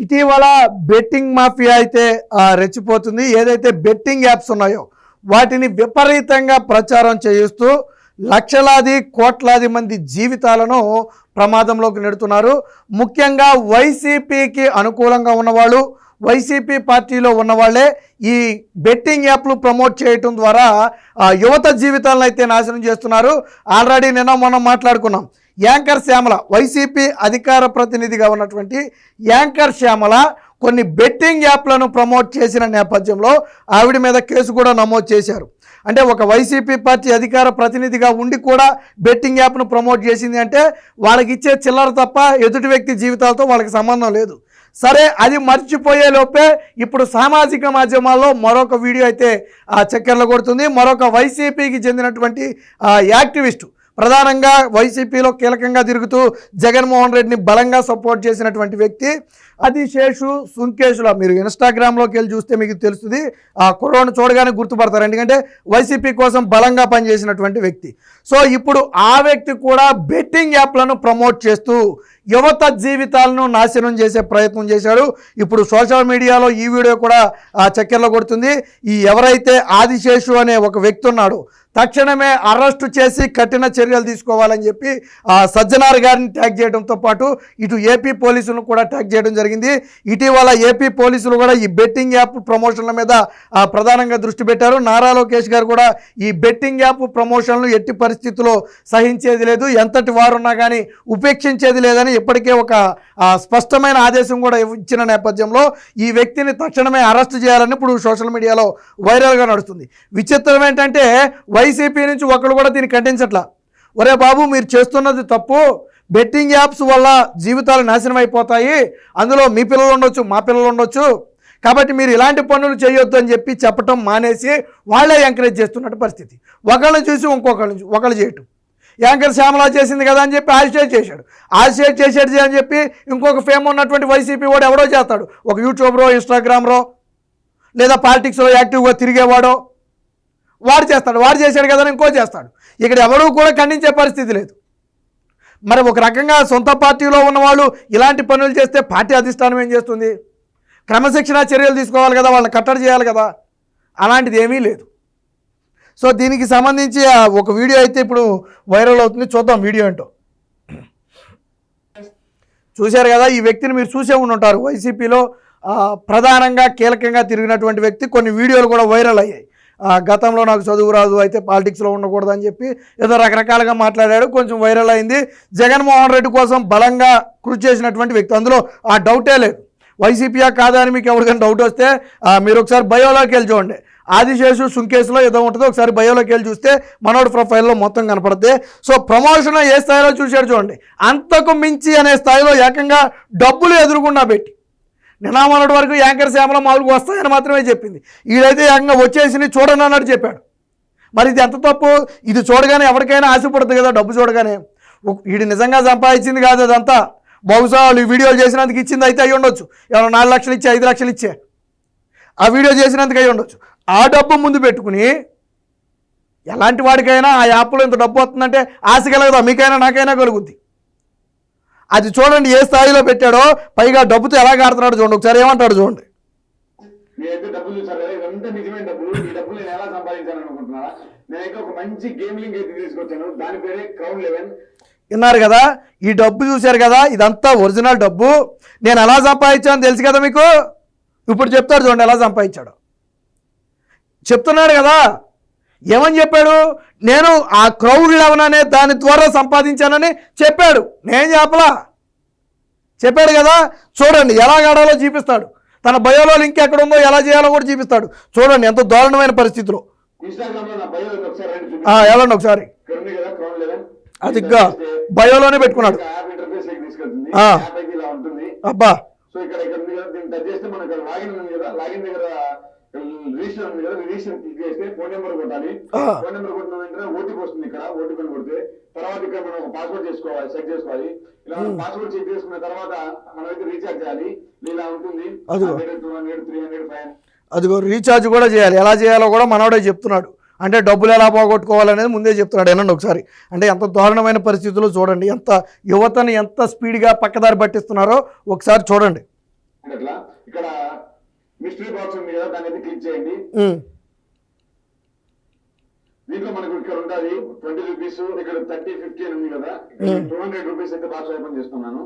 ఇటీవల betting mafia అయితే రెచ్చిపోతుంది. ఏదైతే బెట్టింగ్ యాప్స్ ఉన్నాయో వాటిని విపరీతంగా ప్రచారం చేయిస్తూ లక్షలాది కోట్లాది మంది జీవితాలను ప్రమాదంలోకి నెడుతున్నారు. ముఖ్యంగా వైసీపీకి అనుకూలంగా ఉన్నవాళ్ళు, వైసీపీ పార్టీలో ఉన్నవాళ్లే ఈ బెట్టింగ్ యాప్లు ప్రమోట్ చేయటం ద్వారా యువత జీవితాలను అయితే నాశనం చేస్తున్నారు. ఆల్రెడీ నిన్న మనం మాట్లాడుకున్నాం. యాంకర్ శ్యామల, వైసీపీ అధికార ప్రతినిధిగా ఉన్నటువంటి యాంకర్ శ్యామల కొన్ని బెట్టింగ్ యాప్లను ప్రమోట్ చేసిన నేపథ్యంలో ఆవిడ మీద కేసు కూడా నమోదు చేశారు. అంటే ఒక వైసీపీ పార్టీ అధికార ప్రతినిధిగా ఉండి కూడా బెట్టింగ్ యాప్ను ప్రమోట్ చేసింది అంటే వాళ్ళకి ఇచ్చే చిల్లర తప్ప ఎదుటి వ్యక్తి జీవితాలతో వాళ్ళకి సంబంధం లేదు. సరే, అది మర్చిపోయే లోపే ఇప్పుడు సామాజిక మాధ్యమాల్లో మరొక వీడియో అయితే చక్కర్లు కొడుతుంది. మరొక వైసీపీకి చెందినటువంటి యాక్టివిస్టు, ప్రధానంగా వైసీపీలో కీలకంగా తిరుగుతూ జగన్మోహన్ రెడ్డిని బలంగా సపోర్ట్ చేసినటువంటి వ్యక్తి ఆదిశేషు సుంకేశుల. మీరు ఇన్స్టాగ్రామ్లోకి వెళ్ళి చూస్తే మీకు తెలుస్తుంది. ఆ కుర్రోడ్ని చూడగానే గుర్తుపడతారు, ఎందుకంటే వైసీపీ కోసం బలంగా పనిచేసినటువంటి వ్యక్తి. సో ఇప్పుడు ఆ వ్యక్తి కూడా బెట్టింగ్ యాప్లను ప్రమోట్ చేస్తూ యువత జీవితాలను నాశనం చేసే ప్రయత్నం చేశాడు. ఇప్పుడు సోషల్ మీడియాలో ఈ వీడియో కూడా చక్కెరలో కొడుతుంది. ఈ ఎవరైతే ఆదిశేషు అనే ఒక వ్యక్తి ఉన్నాడో తక్షణమే అరెస్టు చేసి కఠిన చర్యలు తీసుకోవాలని చెప్పి సజ్జనార్ గారిని ట్యాగ్ చేయడంతో పాటు ఇటు ఏపీ పోలీసులను కూడా ట్యాగ్ చేయడం జరిగింది. ఇటీవల ఏపీ పోలీసులు కూడా ఈ బెట్టింగ్ యాప్ ప్రమోషన్ల మీద ప్రధానంగా దృష్టి పెట్టారు. నారా లోకేష్ గారు కూడా ఈ బెట్టింగ్ యాప్ ప్రమోషన్లు ఎట్టి పరిస్థితుల్లో సహించేది లేదు, ఎంతటి వారున్నా కానీ ఉపేక్షించేది లేదని ఇప్పటికే ఒక స్పష్టమైన ఆదేశం కూడా ఇచ్చిన నేపథ్యంలో ఈ వ్యక్తిని తక్షణమే అరెస్టు చేయాలని ఇప్పుడు సోషల్ మీడియాలో వైరల్గా నడుస్తుంది. విచిత్రం ఏంటంటే వైసీపీ నుంచి ఒకళ్ళు కూడా దీన్ని ఖండించట్లా. ఒరే బాబు, మీరు చేస్తున్నది తప్పు, బెట్టింగ్ యాప్స్ వల్ల జీవితాలు నాశనం అయిపోతాయి, అందులో మీ పిల్లలు ఉండొచ్చు, మా పిల్లలు ఉండొచ్చు, కాబట్టి మీరు ఇలాంటి పనులు చేయొద్దు అని చెప్పి చెప్పటం మానేసి వాళ్ళే ఎంకరేజ్ చేస్తున్నట్టు పరిస్థితి. ఒకళ్ళని చూసి ఒకళ్ళు చేయటం. యాంకర్ శ్యామలా చేసింది కదా అని చెప్పి ఆల్షేట్ చేశాడు. ఆల్షేట్ చేసేది అని చెప్పి ఇంకొక ఫేమ్ ఉన్నటువంటి వైసీపీ వాడు ఎవడో చేస్తాడు. ఒక యూట్యూబ్రో, ఇన్స్టాగ్రామ్రో లేదా పాలిటిక్స్లో యాక్టివ్గా తిరిగేవాడో వాడు చేస్తాడు. వాడు చేశాడు కదా ఇంకో చేస్తాడు. ఇక్కడ ఎవడూ కూడా ఖండించే పరిస్థితి లేదు. మరి ఒక రకంగా సొంత పార్టీలో ఉన్నవాళ్ళు ఇలాంటి పనులు చేస్తే పార్టీ అధిష్టానం ఏం చేస్తుంది? క్రమశిక్షణ చర్యలు తీసుకోవాలి కదా, వాళ్ళని కట్టడి చేయాలి కదా. అలాంటిది ఏమీ లేదు. సో దీనికి సంబంధించి ఒక వీడియో అయితే ఇప్పుడు వైరల్ అవుతుంది. చూద్దాం వీడియో ఏంటో. చూశారు కదా, ఈ వ్యక్తిని మీరు చూసే ఉంటారు. వైసీపీలో ప్రధానంగా కీలకంగా తిరిగినటువంటి వ్యక్తి. కొన్ని వీడియోలు కూడా వైరల్ అయ్యాయి. గతంలో నాకు చదువు రాదు, అయితే పాలిటిక్స్లో ఉండకూడదని చెప్పి ఏదో రకరకాలుగా మాట్లాడాడు, కొంచెం వైరల్ అయింది. జగన్మోహన్ రెడ్డి కోసం బలంగా కృషి చేసినటువంటి వ్యక్తి, అందులో ఆ డౌటే లేదు. వైసీపీయా కాదా అని మీకు ఎవరికైనా డౌట్ వస్తే మీరు ఒకసారి బయోలోకి వెళ్ళి చూడండి. ఆదిశేషు సుంకేసులో ఏదో ఉంటుందో ఒకసారి బయోలోకి వెళ్ళి చూస్తే మనోడి ప్రొఫైల్లో మొత్తం కనపడుతుంది. సో ప్రమోషన్ ఏ స్థాయిలో చూశాడు చూడండి. అంతకు మించి అనే స్థాయిలో ఏకంగా డబ్బులు ఎదురుకుండా పెట్టి నినామన్నటి వరకు యాంకర్ శ్యామల మామూలుగా వస్తాయని మాత్రమే చెప్పింది. వీడైతే ఏకంగా వచ్చేసి చూడండి అన్నట్టు చెప్పాడు. మరి ఇది ఎంత తప్పు? ఇది చూడగానే ఎవరికైనా ఆశపడుతుంది కదా, డబ్బు చూడగానే. వీడు నిజంగా సంపాదించింది కాదు అదంతా. బహుశా వాళ్ళు ఈ వీడియోలు చేసినందుకు ఇచ్చింది అయితే అయ్యి ఉండొచ్చు. ఎవరో 4 లక్షలు ఇచ్చే, 5 లక్షలు ఇచ్చే ఆ వీడియో చేసినందుకు అయ్యి ఉండొచ్చు. ఆ డబ్బు ముందు పెట్టుకుని ఎలాంటి వాడికైనా ఆ యాప్లో ఇంత డబ్బు వస్తుందంటే ఆశ కలగదా? మీకైనా నాకైనా కలుగుద్ది. అది చూడండి ఏ స్థాయిలో పెట్టాడో, పైగా డబ్బుతో ఎలా ఆడుతున్నాడు చూడండి. ఒకసారి ఏమంటాడు చూడండి. విన్నారు కదా, ఈ డబ్బు చూశారు కదా, ఇదంతా ఒరిజినల్ డబ్బు. నేను ఎలా సంపాదించాను తెలుసు కదా మీకు. ఇప్పుడు చెప్తాడు చూడండి ఎలా సంపాదించాడు. చెప్తున్నాడు కదా, ఏమని చెప్పాడు? నేను ఆ క్రౌడ్ లెవెన్ అనే దాని ద్వారా సంపాదించానని చెప్పాడు. నేను చెప్పలా, చెప్పాడు కదా. చూడండి ఎలా ఆడాలో చూపిస్తాడు. తన బయోలో లింక్ ఎక్కడ ఉందో ఎలా చేయాలో కూడా చూపిస్తాడు. చూడండి ఎంత దారుణమైన పరిస్థితిలో. వెళ్ళండి ఒకసారి. అది బయోలోనే పెట్టుకున్నాడు. అబ్బా, రిజిస్టర్ ఉంది కదా, రిజిస్టర్ క్లిక్ చేస్తే ఫోన్ నెంబర్ కొట్టాలి. ఫోన్ నెంబర్ కొట్టిన వెంటనే ఓటీపీ వస్తుంది. ఇక్కడ ఓటీపీ కొడితే తర్వాత ఇక్కడ మనం పాస్వర్డ్ చేసుకోవాలి, చెక్ చేసుకోవాలి. ఇలా పాస్వర్డ్ చెక్ చేసుకున్న తర్వాత మనం అయితే రీఛార్జ్ చేయాలి. ఇలా ఉంటుంది 200, 300, 500. అదిగో రీఛార్జ్ కూడా చేయాలి. ఎలా చేయాలో కూడా మనోడే చెప్తున్నాడు. అంటే డబ్బులు ఎలా పోగొట్టుకోవాలనేది ముందే చెప్తున్నాడు. ఏనండి ఒకసారి. అంటే ఎంత దారుణమైన పరిస్థితుల్లో చూడండి, ఎంత యువతని ఎంత స్పీడ్గా పక్కదారి పట్టిస్తున్నారో ఒకసారి చూడండి. అట్లా. ఇక్కడ మిస్టరీ బాక్స్ ఉంది కదా, దాన్ని అయితే క్లిక్ చేయండి. దీంట్లో మనకు ఇక్కడ ఉంటుంది 20 రూపీస్, ఇక్కడ 30, 50 అని ఉంది కదా, 200 రూపీస్ అయితే బాక్స్ ఓపెన్ చేస్తున్నాను.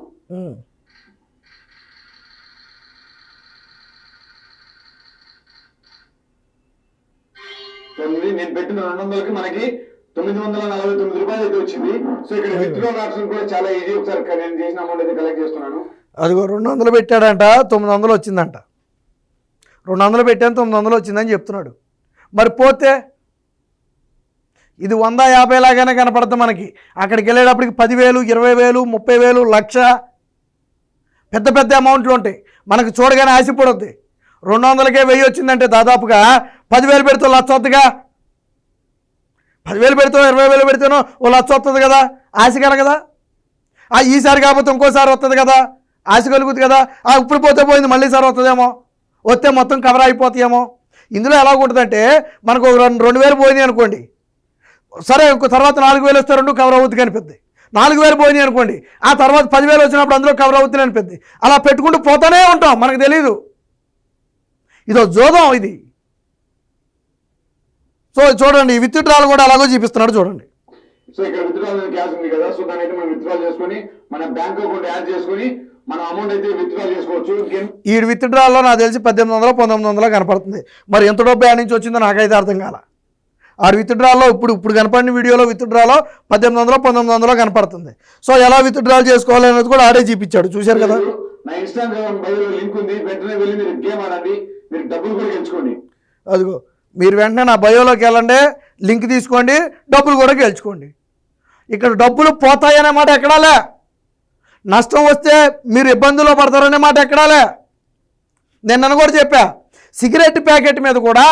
నేను పెట్టిన 200కి మనకి 949 రూపాయలు అయితే వచ్చింది. సో ఇక్కడ విత్డ్రాల్ ఆప్షన్ కూడా చాలా ఈజీ. ఒకసారి నేను చేసిన అమౌంట్ అయితే కలెక్ట్ చేస్తున్నాను. అదిగో 200 పెట్టాడంట, 900 వచ్చిందంట. 200 పెట్టాను, 900 వచ్చిందని చెప్తున్నాడు. మరి పోతే ఇది 100, 50 లాగానే కనపడుతుంది మనకి. అక్కడికి వెళ్ళేటప్పటికి 10,000, 20,000, 30,000, 1,00,000 పెద్ద పెద్ద అమౌంట్లు ఉంటాయి. మనకు చూడగానే ఆశపడుద్ది. 200కే 1000 వచ్చిందంటే దాదాపుగా 10,000 పెడితే 1,00,000 వస్తుందిగా. 10,000 పెడితే 20,000 పెడితేనో 1,00,000 వస్తుంది కదా, ఆశ కలగదా? ఈసారి కాకపోతే ఇంకోసారి వస్తుంది కదా, ఆశ కలుగుతుంది కదా. ఇప్పుడు పోతే పోయింది, మళ్ళీ సారి వస్తుందేమో, వస్తే మొత్తం కవర్ అయిపోతాయేమో. ఇందులో ఎలా ఉంటుందంటే మనకు 2,000 పోయినాయి అనుకోండి, సరే తర్వాత 4,000 వస్తే 2 కవర్ అవుతుంది అనిపిద్ది. 4,000 పోయినాయి అనుకోండి, ఆ తర్వాత 10,000 వచ్చినప్పుడు అందులో కవర్ అవుతుంది అనిపిద్ది. అలా పెట్టుకుంటూ పోతానే ఉంటాం, మనకు తెలీదు. ఇదో జోదం ఇది. సో చూడండి, విత్డ్రాల్ కూడా అలాగో చూపిస్తున్నాడు చూడండి. సో ఇక్కడ విత్డ్రాల్ క్యాష్ ఉంది కదా, సో దాన్ని అయితే మనం విత్డ్రాల్ చేసుకొని మన బ్యాంక్ అకౌంట్ యాడ్ చేసుకొని మన అమౌంట్ అయితే విత్డ్రాల్ చేసుకోవచ్చు. ఈ విత్డ్రాల్లో నాకు తెలిసి 1800, 1900 కనపడుతుంది. మరి ఎంత డబ్బు యాడ్ నుంచి వచ్చిందో నాకైతే అర్థం కాల. ఆ విత్డ్రాల్లో ఇప్పుడు కనపడిన వీడియోలో విత్డ్రాలో 1800, 1900 కనపడుతుంది. సో ఎలా విత్డ్రాల్ చేసుకోవాలి అనేది కూడా ఆడే చూపించాడు, చూశారు కదా. నా ఇన్స్టాగ్రామ్ బయోలో లింక్ ఉంది, వెంటనే వెళ్ళి మీరు గేమ్ ఆడండి, మీరు డబ్బులు కూడా గెలుచుకోండి. అదిగో మీరు వెంటనే నా బయోలోకి వెళ్ళండి, లింక్ తీసుకోండి, డబ్బులు కూడా గెలుచుకోండి. ఇక్కడ డబ్బులు పోతాయనే మాట ఎక్కడాలే, నష్టం వస్తే మీరు ఇబ్బందుల్లో పడతారనే మాట ఎక్కడాలే. నేను కూడా చెప్పా, సిగరెట్ ప్యాకెట్ మీద కూడా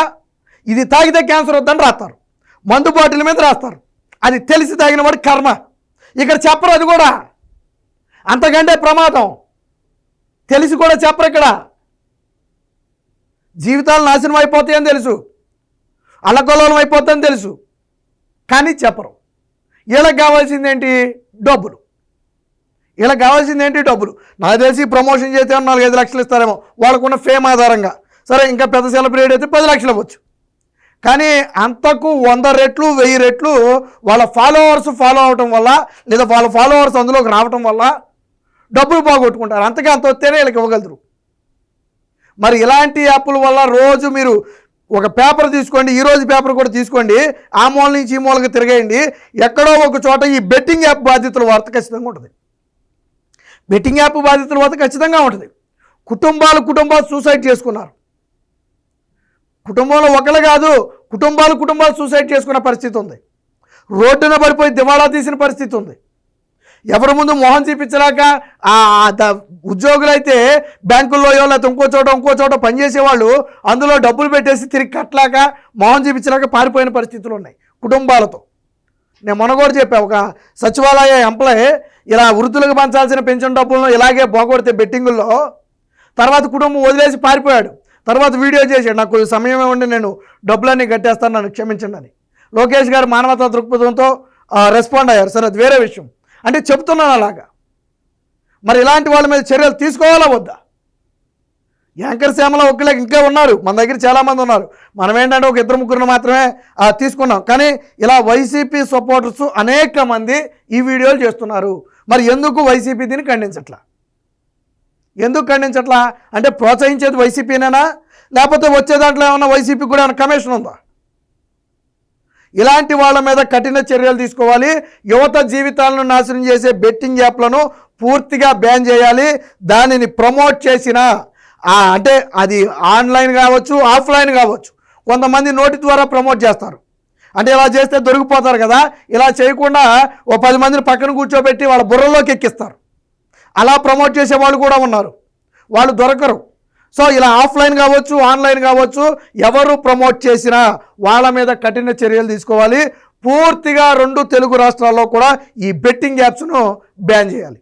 ఇది తాగితే క్యాన్సర్ వద్దని రాస్తారు, మందు బాటిల్ మీద రాస్తారు. అది తెలిసి తాగిన వాడి కర్మ. ఇక్కడ చెప్పరు, అది కూడా అంతకంటే ప్రమాదం. తెలిసి కూడా చెప్పరు. ఇక్కడ జీవితాలు నాశనం అయిపోతాయని తెలుసు, అల్లకల్లోలం అయిపోతాయని తెలుసు, కానీ చెప్పరు. వీళ్ళకి కావాల్సింది ఏంటి? డబ్బులు. వీళ్ళకి కావాల్సింది ఏంటి? డబ్బులు. నాకు తెలిసి ప్రమోషన్ చేస్తే 4-5 లక్షలు ఇస్తారేమో వాళ్ళకున్న ఫేమ్ ఆధారంగా. సరే, ఇంకా పెద్ద సెలబ్రిటీ అయితే 10 లక్షలు ఇవ్వచ్చు. కానీ అంతకు 100 రెట్లు 1000 రెట్లు వాళ్ళ ఫాలోవర్స్ ఫాలో అవటం వల్ల, లేదా వాళ్ళ ఫాలోవర్స్ అందులోకి రావటం వల్ల డబ్బులు పోగొట్టుకుంటారు. అంతగా అంత వస్తేనే వీళ్ళకి ఇవ్వగలుగుతారు. మరి ఇలాంటి యాప్ల వల్ల రోజు మీరు ఒక పేపర్ తీసుకోండి, ఈరోజు పేపర్ కూడా తీసుకోండి, ఆ మూల నుంచి ఈ మూలకి తిరగేయండి, ఎక్కడో ఒక చోట ఈ బెట్టింగ్ యాప్ బాధితుల వార్త ఖచ్చితంగా ఉంటుంది. బెట్టింగ్ యాప్ బాధితుల వార్త ఖచ్చితంగా ఉంటుంది. కుటుంబాలు సూసైడ్ చేసుకున్నారు. కుటుంబంలో ఒకళ్ళు కాదు, కుటుంబాలు సూసైడ్ చేసుకున్న పరిస్థితి ఉంది. రోడ్డున పడిపోయి దివాళా తీసిన పరిస్థితి ఉంది. ఎవరి ముందు మొహం చూపించలేక ఉద్యోగులైతే బ్యాంకుల్లో లేకపోతే ఇంకో చోట పనిచేసేవాళ్ళు అందులో డబ్బులు పెట్టేసి తిరిగి కట్టలేక మొహం చూపించలేక పారిపోయిన పరిస్థితులు ఉన్నాయి కుటుంబాలతో. నేను మొన్న కూడా చెప్పా, ఒక సచివాలయ ఎంప్లాయీ ఇలా వృద్ధులకు పంచాల్సిన పెన్షన్ డబ్బులను ఇలాగే పోగొడితే బెట్టింగుల్లో, తర్వాత కుటుంబం వదిలేసి పారిపోయాడు. తర్వాత వీడియో చేశాడు, నాకు సమయం ఇవ్వండి, నేను డబ్బులన్నీ కట్టేస్తాను, నన్ను క్షమించండి అని. లోకేష్ గారు మానవతా దృక్పథంతో రెస్పాండ్ అయ్యారు. సరే, అది వేరే విషయం. అంటే చెప్తున్నాను అలాగా. మరి ఇలాంటి వాళ్ళ మీద చర్యలు తీసుకోవాలా వద్దా? యాంకర్ శ్యామల ఒక్కలేక ఇంకా ఉన్నారు, మన దగ్గర చాలామంది ఉన్నారు. మనం ఏంటంటే ఒక 2-3 మాత్రమే తీసుకున్నాం. కానీ ఇలా వైసీపీ సపోర్టర్స్ అనేక మంది ఈ వీడియోలు చేస్తున్నారు. మరి ఎందుకు వైసీపీ దీన్ని ఖండించట్లా? ఎందుకు ఖండించట్లా అంటే ప్రోత్సహించేది వైసీపీనేనా, లేకపోతే వచ్చే దాంట్లో ఏమన్నా వైసీపీ కూడా ఏమైనా కమిషన్ ఉందా? ఇలాంటి వాళ్ళ మీద కఠిన చర్యలు తీసుకోవాలి. యువత జీవితాలను నాశనం చేసే బెట్టింగ్ యాప్లను పూర్తిగా బ్యాన్ చేయాలి. దానిని ప్రమోట్ చేసిన అంటే అది ఆన్లైన్ కావచ్చు, ఆఫ్లైన్ కావచ్చు, కొంతమంది నోటి ద్వారా ప్రమోట్ చేస్తారు. అంటే ఇలా చేస్తే దొరికిపోతారు కదా, ఇలా చేయకుండా ఓ 10 మందిని పక్కన కూర్చోబెట్టి వాళ్ళ బుర్రలోకి ఎక్కిస్తారు. అలా ప్రమోట్ చేసే వాళ్ళు కూడా ఉన్నారు, వాళ్ళు దొరకరు. సో ఇలా ఆఫ్లైన్ కావచ్చు, ఆన్లైన్ కావచ్చు, ఎవరు ప్రమోట్ చేసినా వాళ్ళ మీద కఠిన చర్యలు తీసుకోవాలి. పూర్తిగా 2 తెలుగు రాష్ట్రాల్లో కూడా ఈ బెట్టింగ్ యాప్స్ను బ్యాన్ చేయాలి.